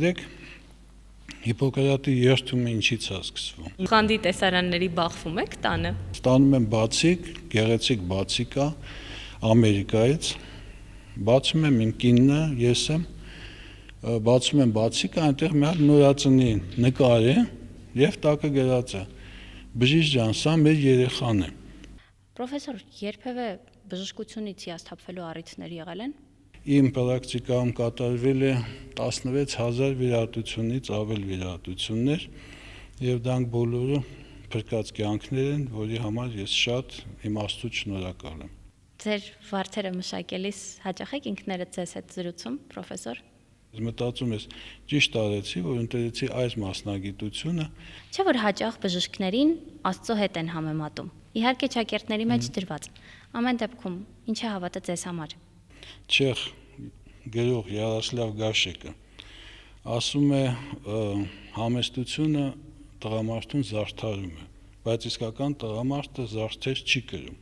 գիտեք, Հիպոկրատի երթումը ինչից է սկսվում։ Խանդի տեսարանների բախվում եք տանը։ Ստանում եմ բացիկ, գեղեցիկ բացիկ է Ամերիկայից։ Բացում եմ իմ կինը, ես եմ, բացում եմ բացիկը, այնտեղ մի հատ նորածնի նկար է եւ տակը գրած է. Բժիշկ ջան, սա մեր երեխան է։ Պրոֆեսոր, երբևէ բժշկությունից հիասթափվելու առիթներ եղել են։ Իմ պրակտիկայում կատարվել է 16000 վիրահատությունից ավել վիրահատություններ եւ դրանք բոլորը փրկած կյանքներ են, որի համար ես շատ իմ Աստծուց շնորհակալ եմ։ Ձեր վարդերը մշակելիս հաճախ եք ինքներդ ձեզ հետ զրուցում, պրոֆեսոր։ Մտածում ես, ճիշտ արեցի, որ ընտրեցի այս մասնագիտությունը։ Չէ՞ որ հաճախ բժիշկներին Աստծո հետ են համեմատում։ Իհարկե ճակերտների մեջ դրված։ Ամեն դեպքում ինչ է հավատը ձեզ համար։ Չեխ գրող Յարոսլավ Գաշեկը ասում է, համեստությունը տղամարդուն զարդարում է, բայց իսկական տղամարդը զարդեր չի կրում։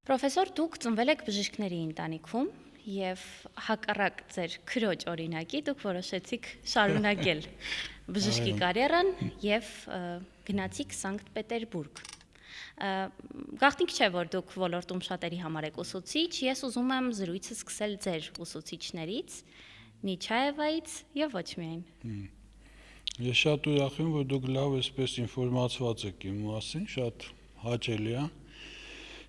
Պրոֆեսոր, դուք ծնվել եք բժիշկների ընտանիքում եւ հակառակ ձեր քրոջ օրինակի դուք որոշեցիք շարունակել բժշկի կարիերան եւ գնացիք Սանկտ Պետերբուրգ։ Գաղտնիք չէ, որ դուք ոլորտում շատերի համար եք ուսուցիչ, ես ուզում եմ զրույցը սկսել ձեր ուսուցիչներից, Նիչաևայից եւ ոչ միայն։ Ես շատ ուրախ եմ, որ դուք լավ էսպես ինֆորմացված եք իմ մասին, շատ հաճելի է։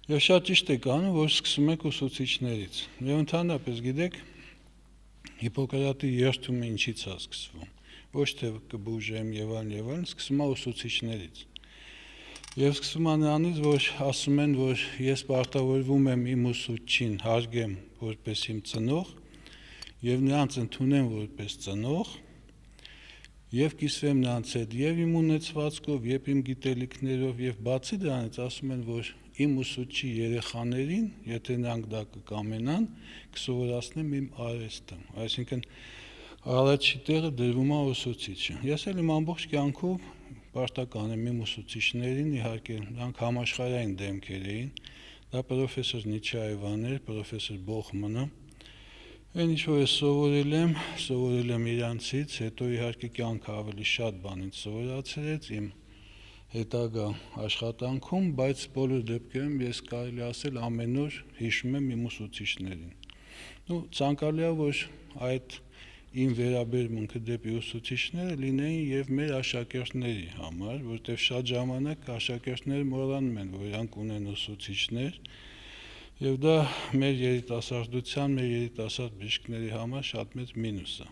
Եվ շատ ճիշտ եք անում, որ սկսում եք ուսուցիչներից։ Եվ ընդհանրապես գիտեք, Հիպոկրատի երթումը ինչից է սկսվում։ Ոչ թե կբուժեմ եւ այլն, սկսում է ուսուցիչներից։ Եվ սկսում է նրանից, որ ասում են, որ ես պարտավորվում եմ իմ ուսուցչին հարգեմ որպես իմ ծնող եւ նրանց ընդունեմ որպես ծնող եւ կիսվեմ նրանց հետ եւ իմ ունեցվածքով, եւ իմ գիտելիքներով եւ բացի դրանից ասում են, որ իմ ուսուցչի երեխաներին, եթե նրանք դա կկամենան, կսովորացնեմ իմ արհեստը։ Այսինքն առաջի տեղը դրվում է ուսուցիչը։ Ես էլ իմ ամբողջ կյանքով պարտական եմ իմ ուսուցիչներին, իհարկե նրանք համաշխարհային դեմքեր էին, դա պրոֆեսոր Նիչաևան էր, պրոֆեսոր Բոխմանը։ Այն ինչ որ ես սովորել եմ իրանցից, հետո իհարկե կյանքը ավելի շատ բան ինձ սովորացրեց իմ հետագա աշխատանքում, բայց բոլոր դեպքերում ես կարելի ասել ամեն օր հիշում եմ իմ ուսուցիչներին։ Ցանկալի է, որ այդ իմ վերաբերմունքը դեպի ուսուցիչները լինեին եւ մեր աշակերտների համար, որտեղ շատ ժամանակ աշակերտները մոռանում են, որ իրանք ունեն ուսուցիչներ, եւ դա մեր երիտասարդության, մեր երիտասարդ բժիշկների համար շատ մեծ մինուս է։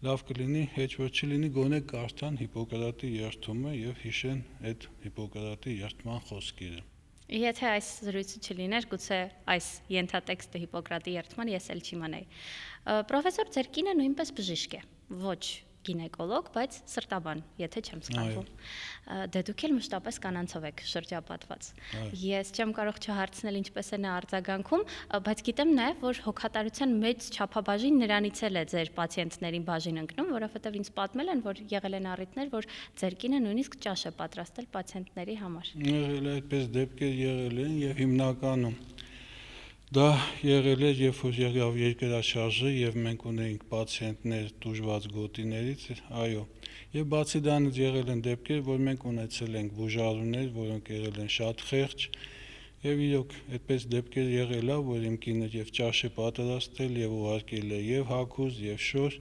Լավ կլինի, հեչ որ չլինի, գոնե կարդան Հիպոկրատի երթումը եւ հիշեն այդ Հիպոկրատի երթման խոսքերը։ Եթե այս զրույցը չլիներ, գուցե այս ենթատեքստը Հիպոկրատի երթման ես էլ չիմանայի։ Պրոֆեսոր, ձեր կինը նույնպես բժիշկ է, ոչ գինեկոլոգ, բայց սրտաբան, եթե չեմ սխալվում։ Դե դուք էլ մշտապես կանանցով եք շրջապատված։ Ես չեմ կարող չհարցնել ինչպես է նա արձագանքում, բայց գիտեմ նաև, որ հոգատարության մեծ չափաբաժին նրանից էլ է ձեր պացիենտներին բաժին ընկնում, որովհետև ինձ պատմել են, որ եղել են առիթներ, որ ձեր կինը նույնիսկ ճաշ է պատրաստել պացիենտների համար։ Եղել է այդպես դեպքեր եղել են եւ հիմնականում դա եղել էր, երբ որ եղավ երկրաշարժը եւ մենք ունեինք պացիենտներ տուժված գոտիներից, այո։ Եվ բացի դրանից եղել են դեպքեր, որ մենք ունեցել ենք բուժարուներ, որոնք եղել են շատ խեղճ, եւ իրոք այդպես դեպքեր եղել է, որ իմ կինը եւ ճաշ է պատրաստել եւ ուղարկել է եւ հագուստ եւ շոր։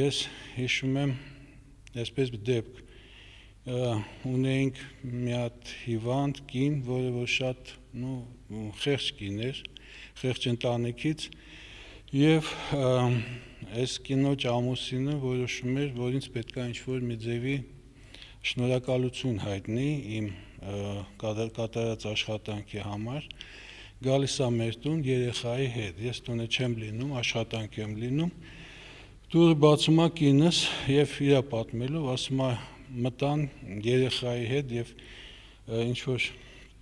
Ես հիշում եմ այսպես դեպք, ունեինք մի հատ հիվանդ կին, որը որ շատ խեղճ կին էր, խեղճ ընտանիքից եւ այս կինոջ ամուսինը որոշում էր, որ ինձ պետքա ինչ-որ մի ձևի շնորհակալություն հայտնի իմ կատարած աշխատանքի համար, գալիս է մեր տուն երեխայի հետ, ես տունը չեմ լինում, աշխատանք եմ լինում, դուրը բացում է կինս եւ իրա պատմելով ասում է մտան երեխայի հետ եւ ինչ-որ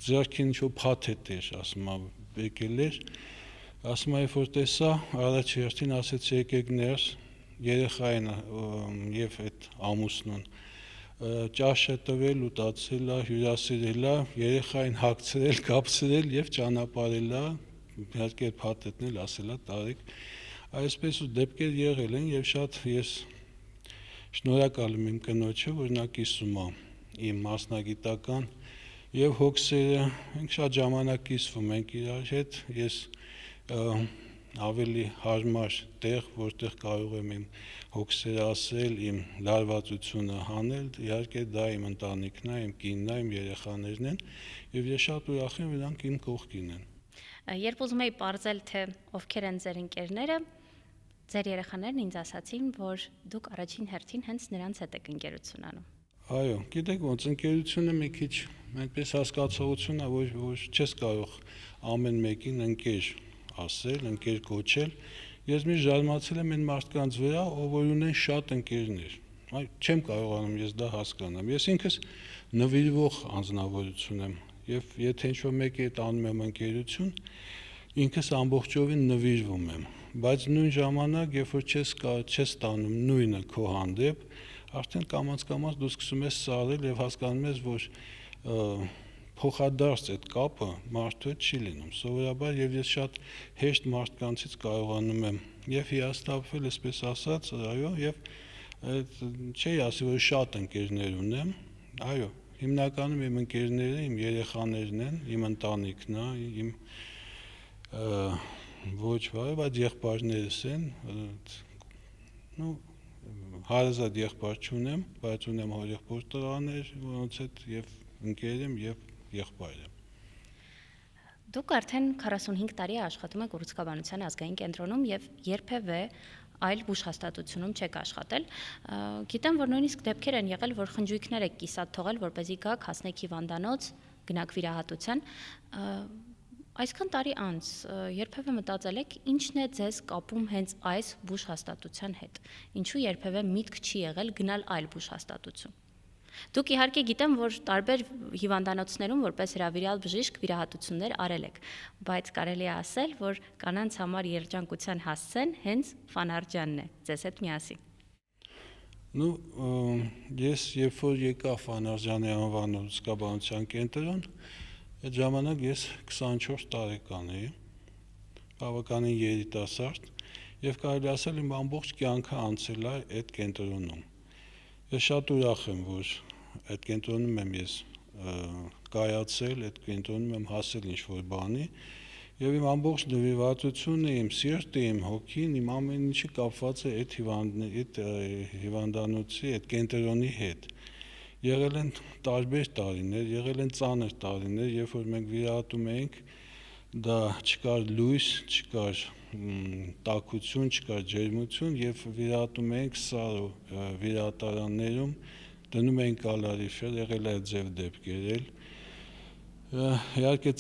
ձեռքին ինչ-որ փաթեթ էր, ասում է եկել էր, ասում է երբ որ տեսա, առաջ հերթին ասեցի եկեք ներս, երեխային եւ այդ ամուսնուն ճաշը տվել, ուտացել է, հյուրասիրել է, երեխային հագցրել, կապցրել եւ ճանապարհել է իհարկե փաթեթն էլ ասելա Տարեկ, այսպես ու դեպքեր եղել են եւ շատ ես շնորհակալ եմ իմ կնոջը, որ նա կիսում է իմ մասնագիտական եւ հոգսերը, մենք շատ ժամանակ կիսվում ենք իրար հետ, ես ավելի հարմար տեղ, որտեղ կարող եմ իմ հոգսերը ասել, իմ լարվածությունը հանել, իհարկե դա իմ ընտանիքն է, իմ կինն է, իմ երեխաներն են եւ ես շատ ուրախ եմ, որ նրանք իմ կողքին են։ Երբ ուզում էի ողջել թե ովքեր են ձեր ընկերները, ձեր երեխաներն ինձ ասացին, որ դուք առաջին հերթին հենց նրանց հետ եք ընկերություն անում։ Այո, գիտեք ոնց ընկերությունը մի քիչ այնպես հասկացողություն է, որ չես կարող ամեն մեկին ընկեր ասել, ընկեր կոչել։ Ես մի զարմացել եմ այն մարդկանց վրա, ով ունեն շատ ընկերներ։ Այ չեմ կարողանում ես դա հասկանամ։ Ես ինքս նվիրվող անձնավորություն եմ, եւ եթե ինչ-որ մեկի հետ անում եմ ընկերություն, ինքս ամբողջովին նվիրվում եմ, բայց նույն ժամանակ, երբ որ չես ստանում նույնը քո հանդեպ, արդեն կամաց-կամաց դու սկսում ես սառել եւ հասկանում ես, որ փոխադարձ այդ կապը մարդու հետ չի լինում սովորաբար եւ ես շատ հեշտ մարդկանցից կարողանում եմ եւ հիասթափվել, այսպես ասած, այո, եւ չի ասի, որ շատ ընկերներ ունեմ, այո, հիմնականում իմ ընկերները իմ երեխաներն են, իմ ընտանիքն է, իմ ոչ վայ, բայց եղբայրներս են, նո հարազատ եղբայր չունեմ, բայց ունեմ հորեղբոր տղաներ, որոնց հետ եւ ընկեր եմ եւ եղբայր եմ։ Դուք արդեն 45 տարի աշխատում եք ուռուցքաբանության ազգային կենտրոնում եւ երբևէ այլ բուժհաստատությունում չեք աշխատել։ Գիտեմ, որ նույնիսկ դեպքեր են եղել, որ խնջույքներ եք կիսատ թողել, որպեսզի գաք հասնեք հիվանդանոց, գնաք վիրահատության։ Այսքան տարի անց երբևէ մտածել եք ինչն է ձեզ կապում հենց այս բուժհաստատության հետ։ Ինչու երբևէ միտք չի եղել գնալ այլ բուժհաստատություն։ Դուք իհարկե գիտեմ, որ տարբեր հիվանդանոցներում որպես հրավիրյալ բժիշկ վիրահատություններ արել եք, բայց կարելի է ասել, որ կանանց համար երջանկության հասցեն հենց Ֆանարջյանն է, ձեզ հետ միասին։ Ես երբ որ եկա Ֆանարջյանի անվան ուռուցքաբանության կենտրոն, այդ ժամանակ ես 24 տարեկան էի, բավականին երիտասարդ, եւ կարելի ասել իմ ամբողջ կյանքը անցել է այդ կենտրոնում։ Ես շատ ուրախ եմ, որ այդ կենտրոնում եմ ես կայացել, այդ կենտրոնում եմ հասել ինչ-որ բանի, եւ իմ ամբողջ նվիրվածությունը, իմ սիրտը, իմ հոգին, իմ ամեն ինչը կապված է այդ հիվանդանոցի, այդ կենտրոնի հետ։ Եղել են տարբեր տարիներ, եղել են ծանր տարիներ, երբ որ մենք վիրահատում էինք, դա չկար լույս, չկար տաքություն, չկար ջերմություն եւ վիրահատում էինք սարո վիրահատարաններում, դնում էինք կալորիֆեր, եղել է ձև դեպքեր էլ։ Իհարկե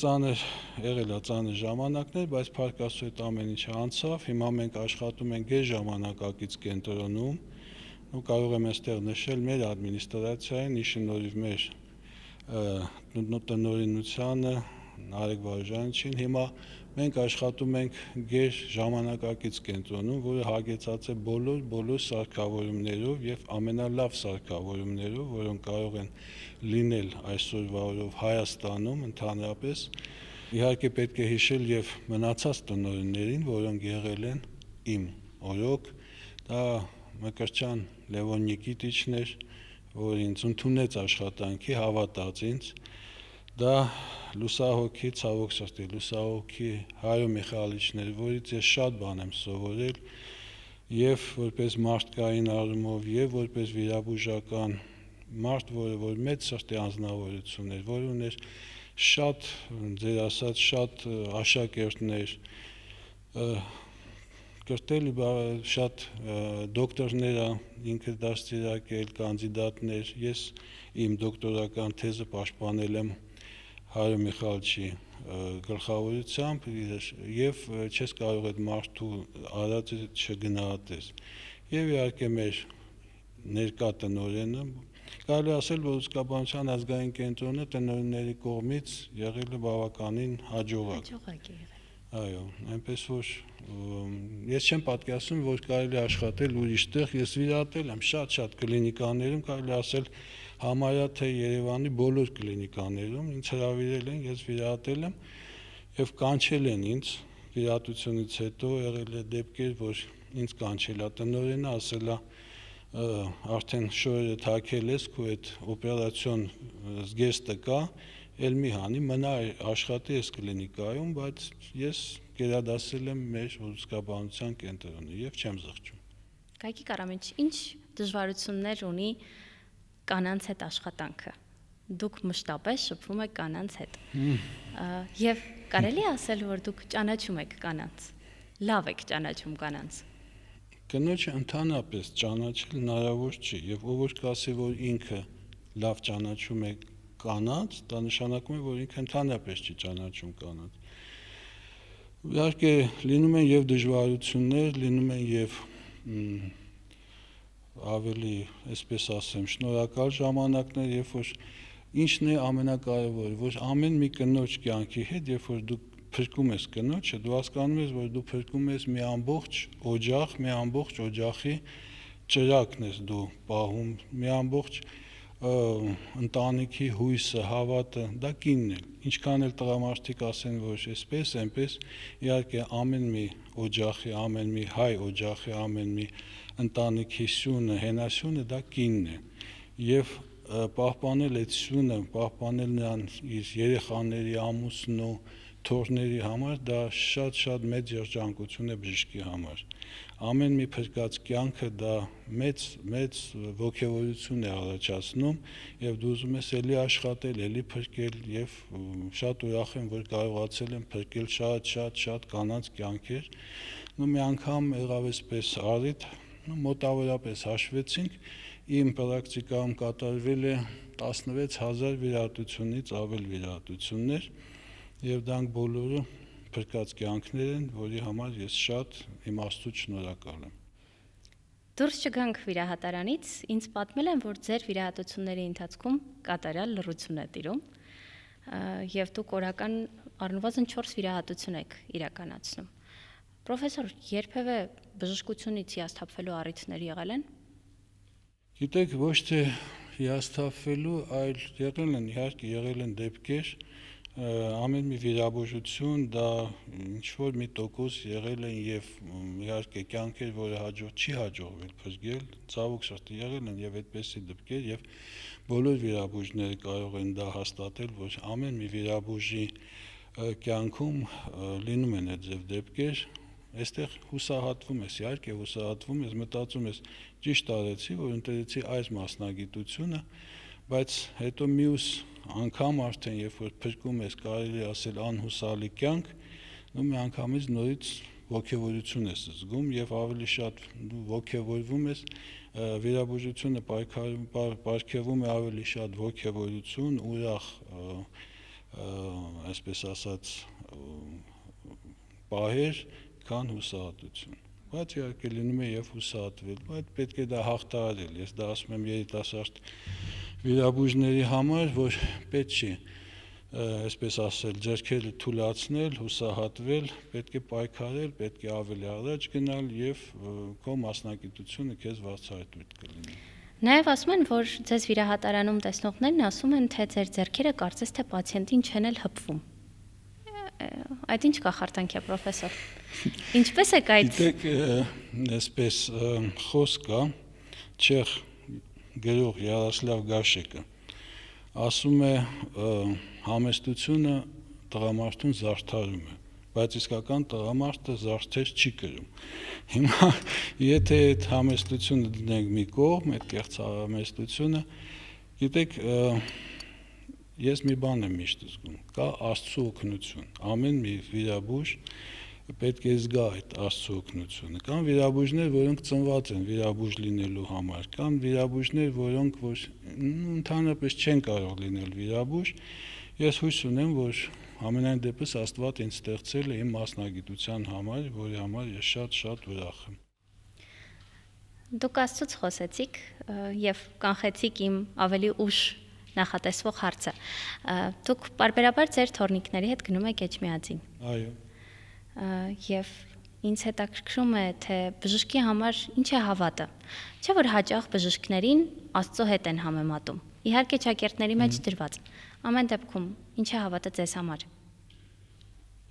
եղել է ծանր ժամանակներ, բայց փառք Աստծո այդ ամեն ինչը անցավ, հիմա մենք աշխատում ենք այս ժամանակակից կենտրոնում, կարող եմ այստեղ նշել մեր ադմինիստրացիային, ի շնորհիվ մեր տնօրինությանը, Նարեկ Վարուժանչին, հիմա մենք աշխատում ենք գեր ժամանակակից կենտրոնում, որը հագեցած է բոլոր սարքավորումներով եւ ամենալավ սարքավորումներով, որոնք կարող են լինել այսօրվա օրով Հայաստանում ընդհանրապես։ Իհարկե պետք է հիշել եւ մնացած տնօրիններին, որոնք եղել են իմ օրոք, դա Մկրտչյան Լևոն Նիկիտիչն էր, որ ինձ ընդունեց աշխատանքի, հավատաց ինձ, դա լուսահոգի, ցավոք սրտի, լուսահոգի Հայո Միխայելիչն էր, որից ես շատ բան եմ սովորել, եւ որպես մարդկային առումով, եւ որպես վիրաբուժական մարդ, որ մեծ սրտի անձնավորություն էր, որ ուներ շատ, ձեր ասած, շատ աշակերտներ, կրտել շատ դոկտորներ ինքը դաստիարակել, կանդիդատներ, ես իմ դոկտորական թեզը պաշտպանել եմ Հայո Միխայելիչի գլխավորությամբ եւ չես կարող այդ մարդու արածը չգնահատես։ Եվ իհարկե մեր ներկա տնօրենը, կարելի ասել, որ ուռուցքաբանության ազգային կենտրոնը տնօրենների կողմից եղել է բավականին հաջողակ։ Այո, այնպես որ ես չեմ պատկերացնում, որ կարելի աշխատել ուրիշտեղ, ես վիրահատել եմ շատ կլինիկաներում, կարելի ասել համարյա թե Երևանի բոլոր կլինիկաներում, ինձ հրավիրել են, ես վիրահատել եմ եւ կանչել են ինձ վիրահատությունից հետո եղել է դեպքեր, որ ինձ կանչել է տնօրենը, ասել է արդեն շորերը թաքել ես, քո այդ օպերացիոն զգեստը կա, էլ մի հանի, մնա աշխատի այս կլինիկայում, բայց ես գերադասել եմ մեր հուզկաբանության կենտրոնը եւ չեմ զղջում։ Գայքի Կարամինչ, ինչ դժվարություններ ունի կանանց հետ աշխատանքը։ Դուք մշտապես շփվում եք կանանց հետ։ Եվ կարելի է ասել, որ դուք ճանաչում եք կանանց։ Լավ եք ճանաչում կանանց։ Կնոջը ընդհանրապես ճանաչել հնարավոր չի, եւ ով որ կասի, որ ինքը լավ ճանաչում է կանանց, դա նշանակում է, որ ինքը ընդհանրապես չի ճանաչում կանանց։ Իհարկե լինում են եւ դժվարություններ, լինում են եւ ավելի, այսպես ասեմ, շնորհակալ ժամանակներ, երբ որ ինչն է ամենակարևորը, որ ամեն մի կնոջ կյանքի հետ, երբ որ դու փրկում ես կնոջը, դու հասկանում ես, որ դու փրկում ես մի ամբողջ օջախ, մի ամբողջ օջախի ճրակն ես դու պահում, մի ամբողջ ընտանիքի հույսը, հավատը, դա կինն է։ Ինչքան էլ տղամարդիկ ասեն, որ այսպես, այնպես, իհարկե ամեն մի օջախի, ամեն մի հայ օջախի, ամեն մի ընտանիքի սյունը, հենասյունը դա կինն է։ Եվ պահպանել այդ սյունը, պահպանել նրան իր երեխաների, ամուսնու, թոռների համար դա շատ մեծ երջանկություն է բժշկի համար։ Ամեն մի փրկած կյանքը դա մեծ ոգևորություն է առաջացնում եւ դու ուզում ես էլի աշխատել, էլի փրկել եւ շատ ուրախ եմ, որ կարողացել եմ փրկել շատ կանանց կյանքեր։ Մի անգամ եղավ էսպես առիթ, մոտավորապես հաշվեցինք, իմ պրակտիկայում կատարվել է 16000 վիրահատությունից ավել վիրահատություններ եւ դրանք բոլորը փրկած կյանքներ են, որի համար ես շատ իմ Աստծուց շնորհակալ եմ։ Դուրս չգանք վիրահատարանից, ինձ պատմել են, որ ձեր վիրահատությունների ընթացքում կատարյալ լռություն է տիրում, եւ դուք օրական առնվազն 4 վիրահատություն եք իրականացնում։ Պրոֆեսոր, երբևէ բժշկությունից հիասթափվելու առիթներ եղել են։ Գիտեք, ոչ թե հիասթափվելու, այլ եղել են դեպքեր, ամեն մի վիրաբուժություն դա ինչ-որ մի տոկոս եղել են եւ իհարկե կյանքեր, որը չի հաջողվել փրկել, ցավոք սրտի եղել են եւ այդպեսի դեպքեր եւ բոլոր վիրաբույժները կարող են դա հաստատել, որ ամեն մի վիրաբույժի կյանքում լինում են այդ ձև դեպքեր, այստեղ հուսահատվում ես, իհարկե հուսահատվում ես, մտածում ես ճիշտ արեցի, որ ընտրեցի այս մասնագիտությունը, բայց հետո մյուս անգամ արդեն երբ որ փրկում ես, կարելի ասել անհուսալի կյանք, մի անգամից նորից ոգևորություն ես զգում եւ ավելի շատ դու ոգևորվում ես, վիրաբուժությունը պարգևում է ավելի շատ ոգևորություն, ուրախ, այսպես ասած, պահեր, քան հուսահատություն։ Բայց իհարկե լինում է եւ հուսահատվել, բայց պետք է դա հաղթահարել։ Ես դա ասում եմ երիտասարդ վիրաբույժների համար, որ պետք չի, այսպես ասել, ձեռքերը թուլացնել, հուսահատվել, պետք է պայքարել, պետք է ավելի առաջ գնալ եւ քո մասնագիտությունը քեզ վարձահայտույթ կլինի։ Նաեւ ասում են, որ ձեզ վիրահատարանում տեսնողներն ասում են, թե ձեր ձեռքերը կարծես թե պացիենտին չեն էլ հպվում։ Այդ ինչ կախարդանք է, պրոֆեսոր։ Ինչպես է այդ։ Գիտեք, այսպես խոսք կա, չեխ գրող Յարոսլավ Գաշեկը ասում է համեստությունը տղամարդուն զարդարում է, բայց իսկական տղամարդը զարդեր չի կրում։ Հիմա եթե այդ համեստությունը դնենք մի կողմ, այդ կեղծ համեստությունը, գիտեք, ես մի բան եմ միշտ զգում, կա Աստծո օգնություն, ամեն մի վիրաբույժ պետք է զգա այդ Աստծո օգնությունը։ Կան վիրաբույժներ, որոնք ծնված են վիրաբույժ լինելու համար, կան վիրաբույժներ, որոնք որ ընդհանրապես չեն կարող լինել վիրաբույժ։ Ես հույս ունեմ, որ ամենայն դեպս Աստված ինձ ստեղծել է իմ մասնագիտության համար, որի համար ես շատ ուրախ եմ։ Դուք Աստծուց խոսեցիք եւ կանխեցիք իմ ավելի ուշ նախատեսվող հարցը։ Դուք պարբերաբար ձեր թորնիկների հետ գնում եք Էջմիածին։ Այո։ Եվ ինձ հետաքրքրում է, թե բժշկի համար ինչ է հավատը։ Չէ՞ որ հաճախ բժիշկներին Աստծո հետ են համեմատում։ Իհարկե ճակերտների մեջ դրված։ Ամեն դեպքում ինչ է հավատը ձեզ համար։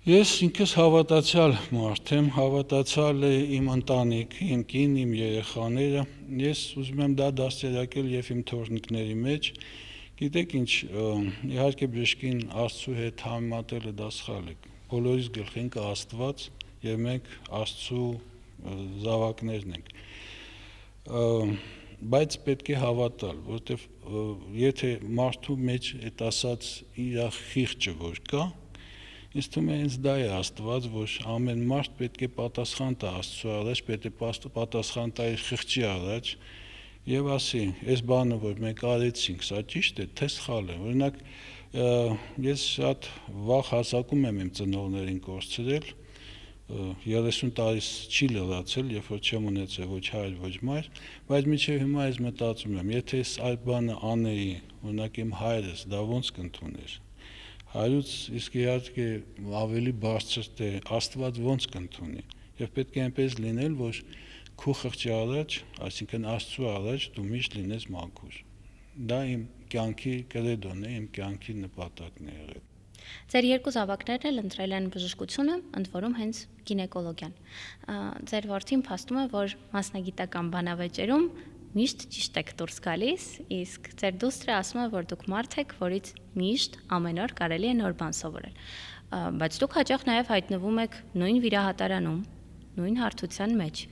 Ես ինքս հավատացյալ մարդ եմ, հավատացյալ է իմ ընտանիքը, իմ կին, իմ երեխաները, ես ուզում եմ դա դաստիարակել եւ իմ թորնիկների մեջ, գիտեք ինչ, իհարկե բժշկին Աստծո հետ համեմատելը դա սխալ է, բոլորիս գլխին կա Աստված եւ մենք Աստծո զավակներն ենք, բայց պետք է հավատալ, որովհետեւ եթե մարդու մեջ այդ ասած իր խիղճը որ կա, ինձ թվում է հենց դա է Աստված, որ ամեն մարդ պետք է պատասխան տա Աստծո առաջ, պետք է պատասխան տա իր խղճի առաջ եւ ասի, այս բանը որ մենք արեցինք, սա ճիշտ է, թե սխալ է։ Օրինակ, ես շատ վաղ հասակում եմ իմ ծնողներին կորցրել, 30 տարիս չի լրացել, երբ որ չեմ ունեցել ոչ հայր, ոչ մայր, բայց մինչև հիմա ես մտածում եմ, եթե ես այդ բանը անեի, օրինակ իմ հայրս դա ոնց կընդուներ։ Հայրուց իսկ իհարկե ավելի բարձր թե Աստված ոնց կընդունի եւ պետք է այնպես լինել, որ քո խղճի առաջ, այսինքն Աստծո առաջ դու միշտ լինես մաքուր։ Դա իմ կյանքի կրեդոն է, իմ կյանքի նպատակն է եղել։ Ձեր երկու զավակներն էլ ընտրել են բժշկությունը, ընդ որում հենց գինեկոլոգիան։ Ձեր որդին փաստում է, որ մասնագիտական բանավեճերում միշտ ճիշտ եք դուրս գալիս, իսկ ձեր դուստրը ասում է, որ դուք մարդ եք, որից միշտ ամեն օր կարելի է նոր բան սովորել։ Բայց դուք հաճախ նաև հայտնվում եք նույն վիրահատարանում, նույն հարթության մեջ։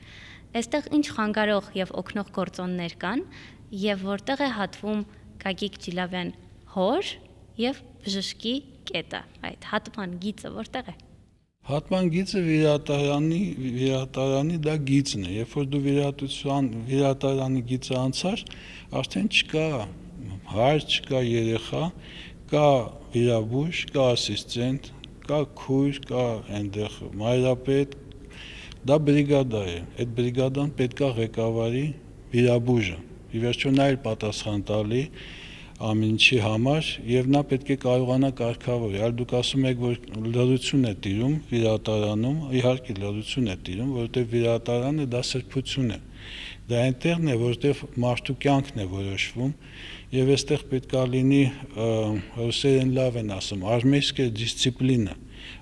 Այստեղ ինչ խանգարող եւ օգնող գործոններ կան, եւ որտեղ է հատվում Գագիկ Ջիլավյան հոր եւ բժշկի կետը, այդ հատման գիծը որտեղ է։ Հատման գիծը վիրահատարանի դա գիծն է, երբ որ դու վիրահատարանի գիծը անցար, արդեն չկա հայր, չկա երեխա, կա վիրաբույժ, կա ասիստենտ, կա քույր, կա այնտեղ մայրապետ, դա բրիգադա է, այդ բրիգադան պետք է ղեկավարի վիրաբույժը, ի վերջո նա էլ պատասխան տալի ամեն ինչի համար եւ նա պետք է կարողանա կարգավորել։ Այլ դուք ասում եք, որ լրություն է տիրում վիրահատարանում, իհարկե լրություն է տիրում, որովհետեւ վիրահատարանը դա սրբություն է։ Դա այնտեղն է, որովհետեւ մարդու կյանքն է որոշվում եւ այստեղ պետք է լինի ռուսերեն լավ են ասում, արմեյսկե դիսցիպլինա։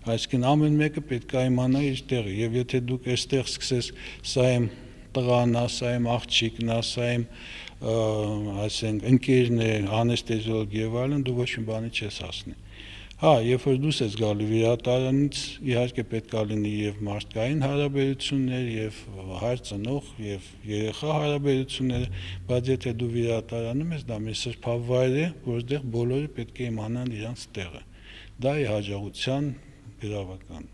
Այսինքն ամեն մեկը պետք է իմանա իր տեղը եւ եթե դուք այստեղ սկսես սա իմ տղան է, սա իմ աղջիկն է, սա իմ ասենք ընկերն է, անեստեզիոլոգ եւ այլն, դու ոչ մի բանի չես հասնի։ Հա, երբ որ դուրս ես գալու վիրահատարանից, իհարկե պետք է լինի եւ մարդկային հարաբերություններ, եւ հայր ծնող, եւ երեխա հարաբերությունները, բայց եթե դու վիրահատարանում ես, դա մի սրբավայր է, որտեղ բոլորը պետք է իմանան իրենց տեղը։ Դա է հաջողության գրավական։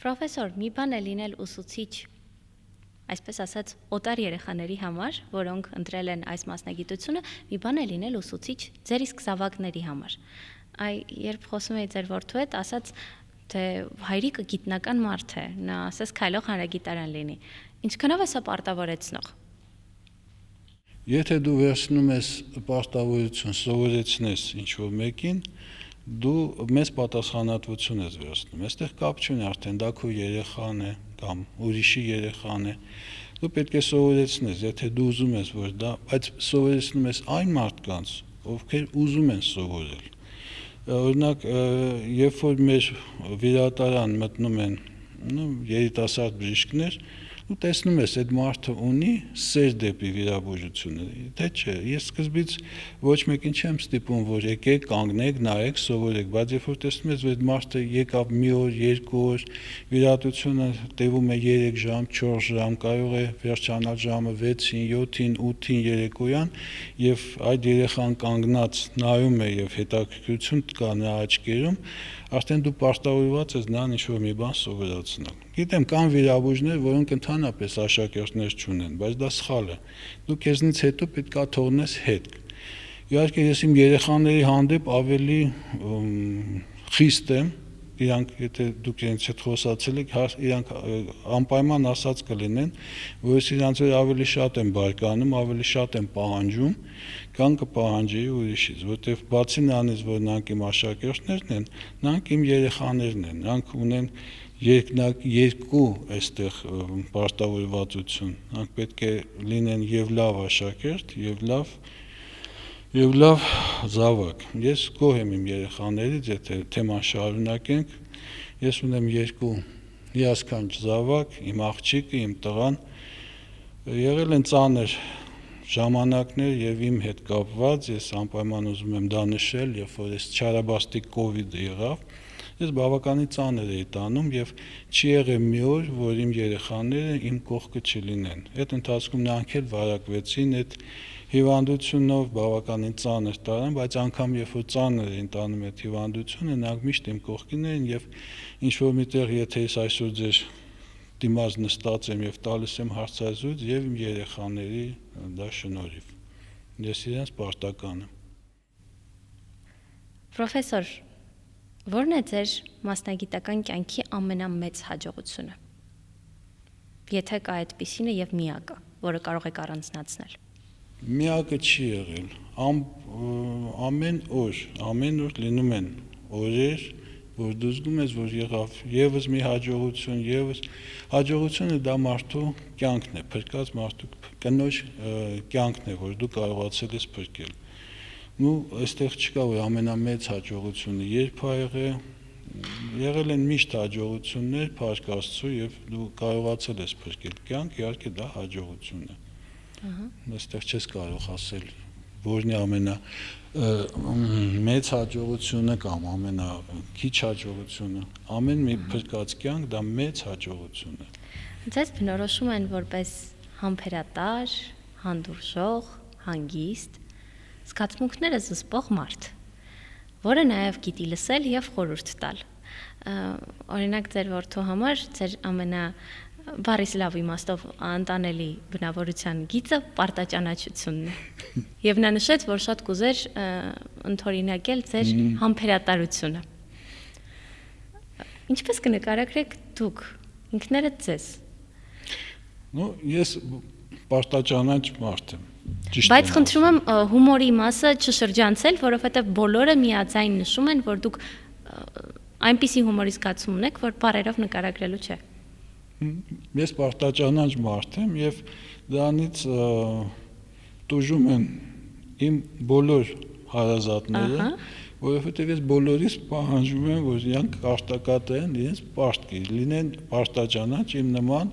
Պրոֆեսոր, մի բան է լինել ուսուցիչ, այսպես ասած, օտար երեխաների համար, որոնք ընտրել են այս մասնագիտությունը, մի բան է լինել ուսուցիչ ձեր իսկ զավակների համար։ Երբ խոսում էի ձեր որդու հետ, ասաց, թե հայրիկը գիտնական մարդ է, նա ասես քայլող հանրագիտարան լինի։ Ինչքանով է սա պարտավորեցնող։ Եթե դու վերցնում ես պարտավորություն սովորեցնես ինչ-որ մեկին, դու մեծ պատասխանատվություն ես վերցնում։ Այստեղ կապ չունի արդեն դա քո երեխան է կամ ուրիշի երեխան է։ Դու պետք է սովորեցնես, եթե դու ուզում ես որ դա, բայց սովորեցնում ես այն մարդկանց, ովքեր ուզում են սովորել։ Օրինակ, երբ որ մեր վիրահատարան մտնում են երիտասարդ բժիշկներ, ու տեսնում ես այդ մարդը ունի սեր դեպի վիրաբուժությունը, թե չէ, ես սկզբից ոչ մեկին չեմ ստիպում, որ եկեք, կանգնեք, նայեք, սովորեք, բայց երբ որ տեսնում ես, որ այդ մարդը եկավ մի օր, երկու օր, վիրահատությունը տևում է 3 ժամ, 4 ժամ, կարող է վերջանալ ժամը 6-ին, 7-ին, 8-ին երեկոյան, եւ այդ երեխան կանգնած նայում է եւ հետաքրքրություն կա նրա աչքերում, արդեն դու պարտավորված ես նրան ինչ-որ մի բան սովորեցնել։ Գիտեմ, կան վիրաբույժներ, որոնք ընդհանրապես աշակերտներ չունեն, բայց դա սխալ է։ Դու քեզնից հետո պետք է թողնես հետք։ Իհարկե ես իմ երեխաների հանդեպ ավելի խիստ եմ, իրանք եթե դուք իրենց հետ խոսացել եք, իրանք անպայման ասած կլինեն, որ ես իրանց ավելի շատ եմ բարկանում, ավելի շատ եմ պահանջում, կան կպահանջեի ուրիշից, որտեղ բացի նրանից, որ նրանք իմ աշակերտներն են, նրանք իմ երեխաներն են, նրանք ունեն երկու այստեղ պարտավորվածություն, նրանք պետք է լինեն եւ լավ աշակերտ, եւ լավ զավակ։ Ես գոհ եմ իմ երեխաներից, եթե թեման շարունակենք, ես ունեմ երկու հիասքանչ զավակ, իմ աղջիկը, իմ տղան, եղել են ծանր ժամանակներ եւ իմ հետ կապված, ես անպայման ուզում եմ դա նշել, երբ որ այս չարաբաստիկ կովիդը եղավ, ես բավականին ծանր էի տանում եւ չի եղել մի օր, որ իմ երեխաները իմ կողքը չլինեն։ Այդ ընթացքում նրանք էլ վարակվեցին այդ հիվանդությունով, բավականին ծանր տարան, բայց անգամ երբ որ ծանր էին տանում այդ հիվանդությունը, նրանք միշտ իմ կողքին էին եւ ինչ որ միտեղ եթե ես այսօր ձեր դիմաց նստած եմ եւ տալիս եմ հարցազրույց եւ իմ երեխաների դա շնորհիվ։ Ես իրենց պարտական եմ։ Պրոֆեսոր, ո՞րն է ձեր մասնագիտական կյանքի ամենամեծ հաջողությունը։ Եթե կա այդպիսինը եւ միակը, որը կարող եք առանձնացնել։ Միակը չի եղել։ Ամեն օր լինում են օրեր, որ դու զգում ես, որ եղավ եւս մի հաջողություն, եւս հաջողությունը դա մարդու կյանքն է, փրկած մարդու կնոջ կյանքն է, որ դու կարողացել ես փրկել։ Ու այստեղ չկա որ ամենամեծ հաջողությունը երբ ա եղել են միշտ հաջողություններ, փառք Աստծո եւ դու կարողացել ես փրկել կյանք, իհարկե դա հաջողություն է։ Այստեղ չես կարող ասել որն է մեծ հաջողությունը կամ ամենաքիչ հաջողությունը, ամեն մի փրկած կյանք դա մեծ հաջողություն է։ Ձեզ բնորոշում են որպես համբերատար, հանդուրժող, հանգիստ, զգացմունքները զսպող մարդ, որը նաև գիտի լսել եւ խորհուրդ տալ։ Օրինակ ձեր որդու համար ձեր բառիս լավ իմաստով անտանելի բնավորության գիծը պարտաճանաչությունն է։ Եվ նա նշեց, որ շատ կուզեր ընդօրինակել ձեր համբերատարությունը։ Ինչպես կնկարագրեք դուք ինքներդ ձեզ։ Ես պարտաճանաչ մարդ եմ։ Բայց խնդրում եմ հումորի մասը չշրջանցել, որովհետև բոլորը միաձայն նշում են, որ դուք այնպիսի հումորի զգացում ունեք, որ բառերով նկարագրելու չէ։ Ես պարտաճանաչ մարդ եմ եւ դրանից տուժում են իմ բոլոր հարազատները, որովհետեւ ես բոլորից պահանջում եմ, որ իրանք արտակատեն իրենց պարտքի, լինեն պարտաճանաչ իմ նման,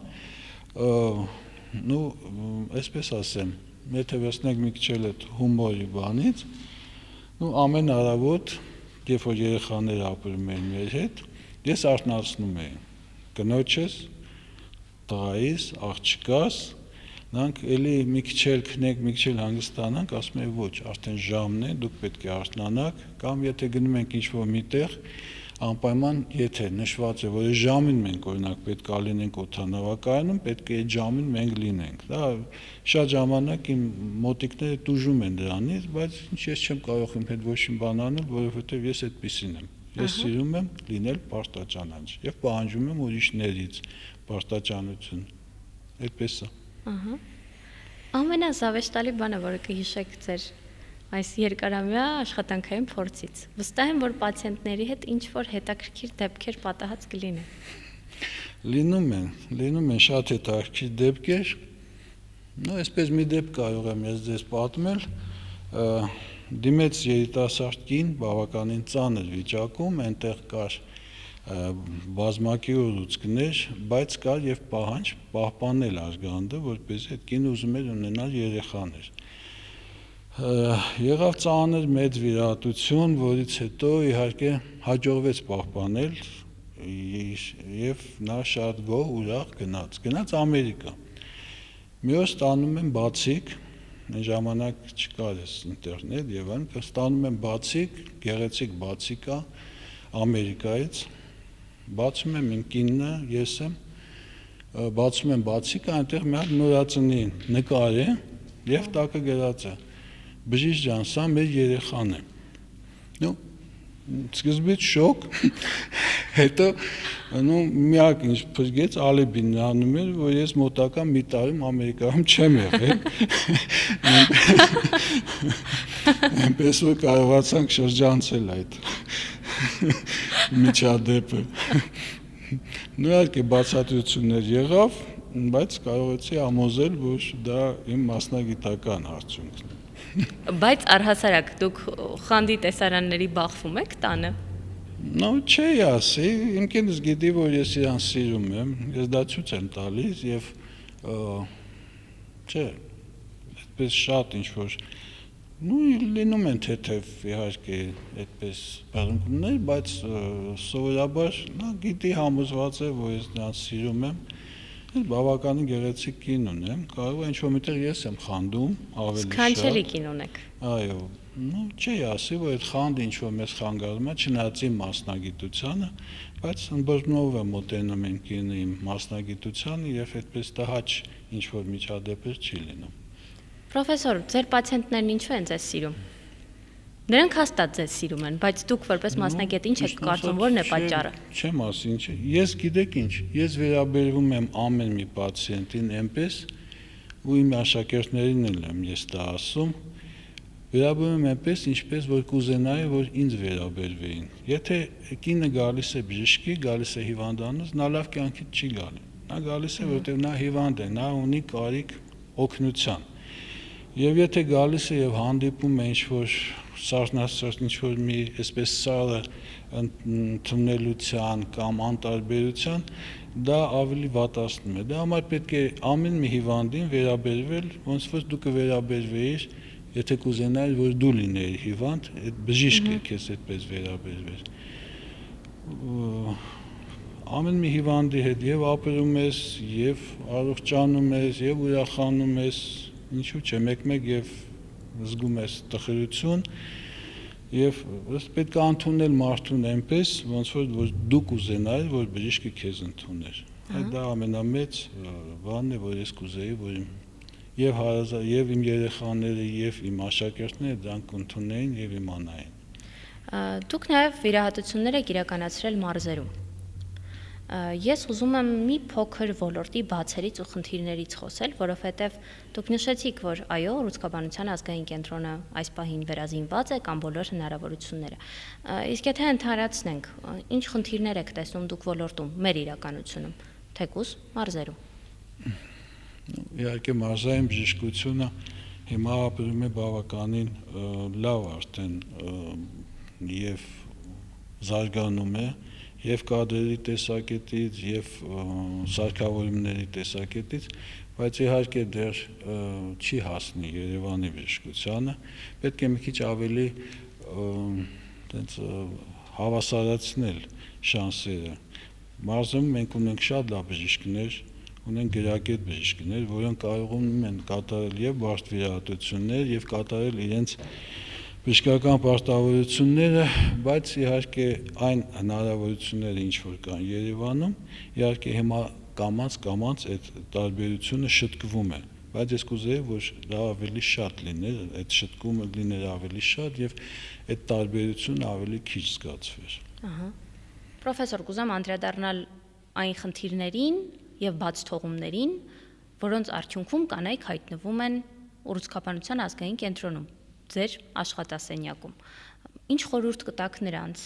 այսպես ասեմ, եթե վերցնենք մի քիչ այդ հումորի բանից, ամեն առավոտ, երբ որ երեխաները ապրում էին մեր հետ, ես արթնացնում էի կնոջս, տղայիս, աղջկաս, նրանք էլի մի քիչ էլ քնենք, մի քիչ էլ հանգստանանք, ասում են ոչ, արդեն ժամն է, դուք պետք է արթնանաք, կամ եթե գնում ենք ինչ-որ միտեղ, անպայման եթե նշված է, որ այս ժամին մենք օրինակ պետք է լինենք օդանավակայանում, պետք է այդ ժամին մենք լինենք։ Դա շատ ժամանակ իմ մոտիկները տուժում են դրանից, բայց ես չեմ կարող իմ հետ ոչ մի բան անել, որովհետև ես այդպեսին եմ։ Ես սիրում եմ լինել պարտաճանաչ եւ պահանջում եմ ուրիշներից պարտաճանություն։ Այդպես է։ Ամենազավեշտալի բանը, որը կհիշեք ձեր այս երկարամյա աշխատանքային փորձից։ Վստահ եմ, որ պացիենտների հետ ինչ որ հետաքրքիր դեպքեր պատահած կլինեն։ Լինում են շատ հետաքրքիր դեպքեր։ Այսպես մի դեպք կարող եմ ես ձեզ պատմել։ Դիմեց երիտասարդ կին, բավականին ծանր վիճակում, այնտեղ կար բազմակի ուռուցքներ, բայց կար եւ պահանջ պահպանել արգանդը, որպեսզի այդ կինը ուզում էր ունենալ երեխաներ։ Եղավ ծանր մեծ վիրահատություն, որից հետո իհարկե հաջողվեց պահպանել եւ նա շատ գոհ ուրախ գնաց Ամերիկա։ Մի օր ստանում են բացիկ, այն ժամանակ չկար էս ինտերնետ եւ այն, ստանում են բացիկ, գեղեցիկ բացիկա Ամերիկայից, բացում եմ իմ կինը, ես եմ, բացում եմ բացիկը, այնտեղ մի հատ նորածնի նկար է եւ տակը գրած է. Բժիշկ ջան, սա մեր երեխան է։ Սկզբից շոկ, հետո միակ ինչ փրկեց ալիբին անում էր, որ ես մոտակա մի տարում Ամերիկայում չեմ եղել։ Այնպես որ կարողացանք շրջանցել այդ միջադեպը։ Իհարկե բացատրություններ եղավ, բայց կարողացի համոզել, որ դա իմ մասնագիտական արդյունքն է։ Բայց առհասարակ դուք խանդի տեսարանների բախվում եք տանը։ Չի ասի, իմ կինս գիտի, որ ես իրան սիրում եմ, ես դա ցույց եմ տալիս եւ չէ, այդպես շատ ինչ-որ լինում են թեթև իհարկե այդպես բռնկումներ, բայց սովորաբար նա գիտի համոզված է, որ ես նրան սիրում եմ, ես բավականին գեղեցիկ կին ունեմ, կարող է ինչ-որ միտեղ ես եմ խանդում ավելի շատ։ Սքանչելի կին ունեք։ Այո, չի ասի, որ այդ խանդը ինչ-որ մեզ խանգարում է, չնայած իմ մասնագիտությանը, բայց ըմբռնով եմ մոտենում իմ կինը իմ մասնագիտությանը եւ այդպես տհաճ ինչ-որ միջադեպեր չի լինում։ Պրոֆեսոր, ձեր պացիենտներն ինչու են ձեզ սիրում։ Նրանք հաստատ ձեզ սիրում են, բայց դուք որպես մասնագետ ինչ եք կարծում, որն է պատճառը։ Չեմ ասի ինչ։ Ես գիտեք ինչ, ես վերաբերվում եմ ամեն մի պացիենտին այնպես, ու իմ աշակերտներին էլ եմ ես դա ասում, վերաբերվում եմ այնպես, ինչպես որ կուզենայի, որ ինձ վերաբերվեին։ Եթե կինը գալիս է բժշկի, գալիս է հիվանդանոց, նա լավ կյանքից չի գալի։ Նա գալիս է, որտեղ նա հիվանդ է, նա ունի կարիք օգնության։ Եվ եթե գալիս է եւ հանդիպում է ինչ-որ սառնասրտ ինչ-որ մի այսպես սառը ընդունելության կամ անտարբերության, դա ավելի վատացնում է։ Դա համար պետք է ամեն մի հիվանդին վերաբերվել, ոնց որ դու կվերաբերվեիր, եթե կուզենայիր, որ դու լինեիր հիվանդ, այդ բժիշկը քեզ այդպես վերաբերվեր։ Ամեն մի հիվանդի հետ եւ ապրում ես, եւ առողջանում ես, եւ ուրախանում ես, ինչու՞ չէ, մեկ-մեկ եւ զգում ես տխրություն եւ պետք է ընդունել մարդուն այնպես, ոնց որ դու կուզենայիր, որ բժիշկը քեզ ընդուներ։ Այդ դա ամենամեծ բանն է, որ ես կուզեի, որ եւ իմ երեխաները եւ իմ աշակերտները դրանք ընդունեին եւ իմանային։ Դուք նաեւ վիրահատություններ եք իրականացրել մարզերում։ Ես ուզում եմ մի փոքր ոլորտի բացերից ու խնդիրներից խոսել, որովհետև դուք նշեցիք, որ այո, Ուռուցքաբանության ազգային կենտրոնը այս պահին վերազինված է կամ բոլոր հնարավորությունները։ Իսկ եթե ընդհանրացնենք, ինչ խնդիրներ եք տեսնում դուք ոլորտում, մեր իրականությունում, թեկուզ մարզերում։ Իհարկե մարզային բժշկությունը հիմա ապրում է բավականին լավ արդեն եւ զարգանում է եւ կադրերի տեսակետից եւ սարքավորումների տեսակետից, բայց իհարկե դեռ չի հասնի Երևանի բժշկությանը, պետք է մի քիչ ավելի տենց հավասարացնել շանսերը։ Մարզում մենք ունենք շատ լավ բժիշկներ, ունենք գրագետ բժիշկներ, որոնք կարողանում են կատարել եւ բարդ վիրահատություններ եւ կատարել իրենց բժշկական պարտավորությունները, բայց իհարկե այն հնարավորությունները, ինչ որ կան Երևանում, իհարկե հիմա կամաց այդ տարբերությունը շտկվում է, բայց ես կուզեի, որ դա ավելի շատ լիներ, այդ շտկումը լիներ ավելի շատ եւ այդ տարբերությունը ավելի քիչ զգացվեր։ Պրոֆեսոր, կուզեմ անդրադառնալ այն խնդիրներին եւ բաց թողումներին, որոնց արդյունքում կանայք հայտնվում են Ուռուցքաբանության ազգային կենտրոնում, ձեր աշխատասենյակում։ Ինչ խորհուրդ կտաք նրանց,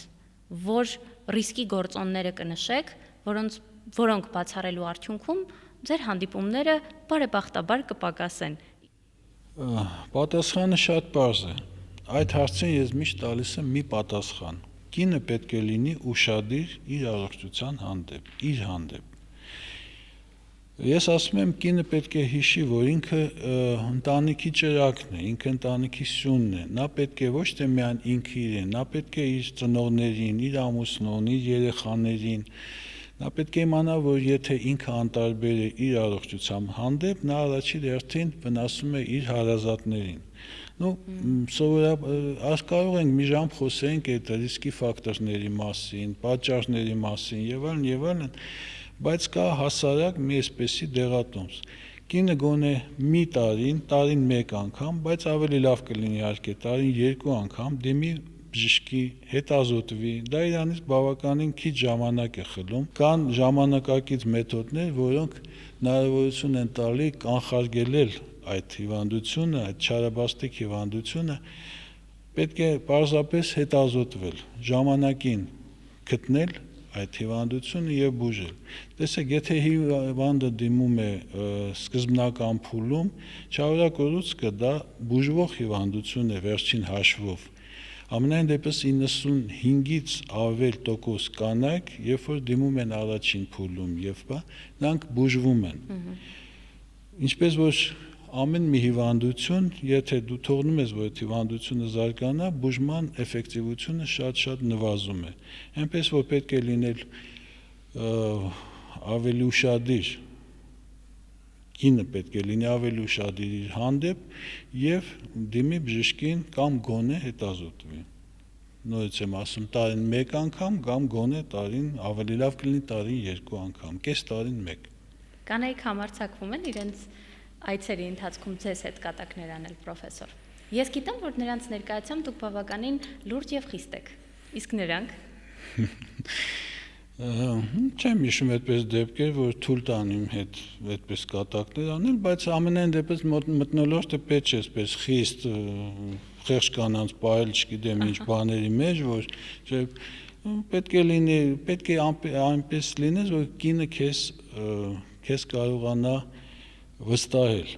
որ ռիսկի գործոնները կնշեք, որոնք բացառելու արդյունքում ձեր հանդիպումները բարեբախտաբար կպակասեն։ Պատասխանը շատ պարզ է։ Այդ հարցին ես միշտ տալիս եմ մի պատասխան։ Կինը պետք է լինի ուշադիր իր առողջության հանդեպ, իր հանդեպ։ Ես ասում եմ, կինը պետք է հիշի, որ ինքը ընտանիքի ճրագն է, ինքը ընտանիքի սյունն է, նա պետք է ոչ թե միայն ինքը իրեն, նա պետք է իր ծնողներին, իր ամուսնուն, իր երեխաներին, նա պետք է իմանա, որ եթե ինքը անտարբեր է իր առողջության հանդեպ, նա առաջին հերթին վնասում է իր հարազատներին։ Սովորաբար կարող ենք մի ժամ խոսենք այդ ռիսկի ֆակտորների մասին, պատճառների մասին եւ այլն, բայց կա հասարակ մի այսպեսի դեղատոմս։ Կինը գոնե մի տարին մեկ անգամ, բայց ավելի լավ կլինի իհարկե տարին երկու անգամ դիմի բժշկի, հետազոտվի, դա իրանից բավականին քիչ ժամանակ է խլում։ Կան ժամանակակից մեթոդներ, որոնք հնարավորություն են տալի կանխարգելել այդ հիվանդությունը, այդ չարաբաստիկ հիվանդությունը, պետք է պարզապես հետազոտվել, ժամանակին գտնել այդ հիվանդությունը եւ բուժել։ Տեսեք, եթե հիվանդը դիմում է սկզբնական փուլում, չարագործքը դա բուժվող հիվանդություն է վերջին հաշվով։ Ամենայն դեպս 95-ից ավել տոկոս կանայք, երբ որ դիմում են առաջին փուլում եւ նրանք բուժվում են։ Ինչպես որ ամեն մի հիվանդություն, եթե դու թողնում ես, որ այդ հիվանդությունը զարգանա, բուժման էֆեկտիվությունը շատ նվազում է։ Այնպես որ պետք է լինել ավելի ուշադիր, կինը պետք է լինի ավելի ուշադիր իր հանդեպ եւ դիմի բժշկին կամ գոնե հետազոտվի։ Նորից եմ ասում, տարին 1 անգամ կամ գոնե տարին ավելի լավ կլինի տարին 2 անգամ, կես տարին 1։ Կանայք համարձակվում են իրենց այցերի ընթացքում ձեզ հետ կատակներ անել, պրոֆեսոր։ Ես գիտեմ, որ նրանց ներկայությամբ դուք բավականին լուրջ եւ խիստ եք։ Իսկ նրանք Չեմ հիշում այդպես դեպքեր, որ թույլ տան իմ հետ այդպես կատակներ անել, բայց ամենայն դեպս մթնոլորտը պետք չէ այսպես խիստ խեղճ կանանց պահել, չգիտեմ ինչ բաների մեջ, որ պետք է լինի, պետք է այնպես լինես, որ կինը քեզ կարողանա վստահել։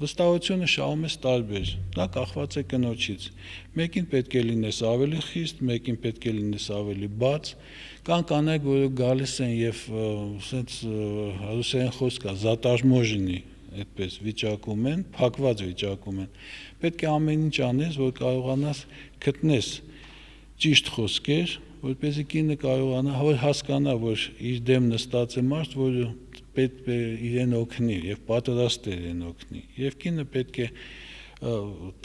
Վստահությունը շահումս տարբեր, դա կախված է կնոջից։ Մեկին պետք է լինես ավելի խիստ, մեկին պետք է լինես ավելի բաց։ Կան կանայք, որ գալիս են եւ ասենց ռուսերեն խոսք կա, զատաժմոժնի, այդպես վիճակում են, փակված վիճակում են։ Պետք է ամեն ինչ անես, որ կարողանաս գտնես ճիշտ խոսքեր, որպեսզի կինը կարողանա հասկանա, որ իր դեմ նստած է մարդ, որը պետք է իրեն օգնի եւ պատրաստ է իրեն օգնի։ Եվ կինը պետք է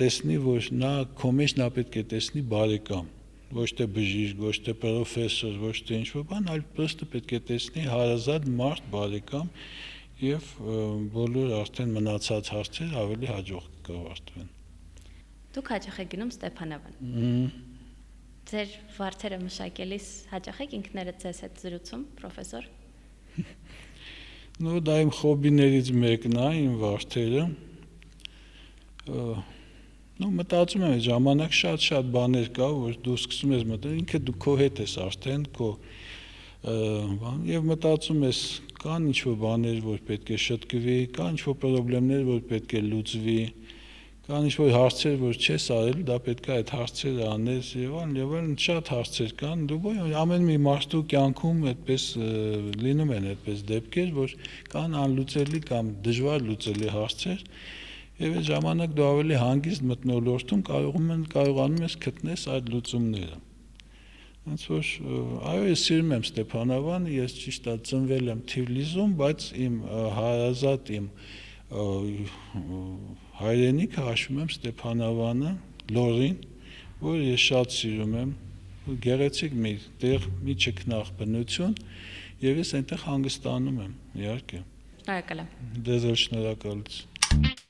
տեսնի, որ նա քո մեջ նա պետք է տեսնի բարեկամ, ոչ թե բժիշկ, ոչ թե պրոֆեսոր, ոչ թե ինչ-որ բան, այլ պրոստը պետք է տեսնի հարազատ մարդ, բարեկամ եւ բոլոր արդեն մնացած հարցերը ավելի հաջող կկավարտվեն։ Դուք հաճախ եք գնում Ստեփանավան։ Ձեր վարդերը մշակելիս հաճախ եք ինքներդ ձեզ հետ զրուցում, պրոֆեսոր։ Դա իմ խոբիներից մեկն է, իմ վարդերը։ Մտածում եմ, ժամանակ շատ բաներ կա, որ դու սկսում ես մտածել, ինքը դու քո հետ ես արդեն, քո եւ մտածում ես, կան ինչ-որ բաներ, որ պետք է շտկվի, կան ինչ-որ խնդիրներ, որ պետք է լուծվի, կան ինչ-որ հարցեր, որ չես արել, դա պետք է այդ հարցերը անես եւ այլն, շատ հարցեր կան, դու ամեն մի մարդու կյանքում այդպես լինում են այդպես դեպքեր, որ կան անլուծելի կամ դժվար լուծելի հարցեր, եւ այդ ժամանակ դու ավելի հանգիստ մթնոլորտում կարողանում ես գտնես այդ լուծումները։ Ոնց որ այո, ես սիրում եմ Ստեփանավանը, ես ճիշտ է ծնվել եմ Թիֆլիսում, բայց իմ հարազատ իմ հայրենիքը հաշվում եմ Ստեփանավանը, Լորին, որ ես շատ սիրում եմ, գեղեցիկ մի տեղ, մի ճգնախ բնություն, եւ ես այնտեղ հանգստանում եմ, իհարկե։ Շնորհակալ եմ։ Դեզ էլ շնորհակալություն։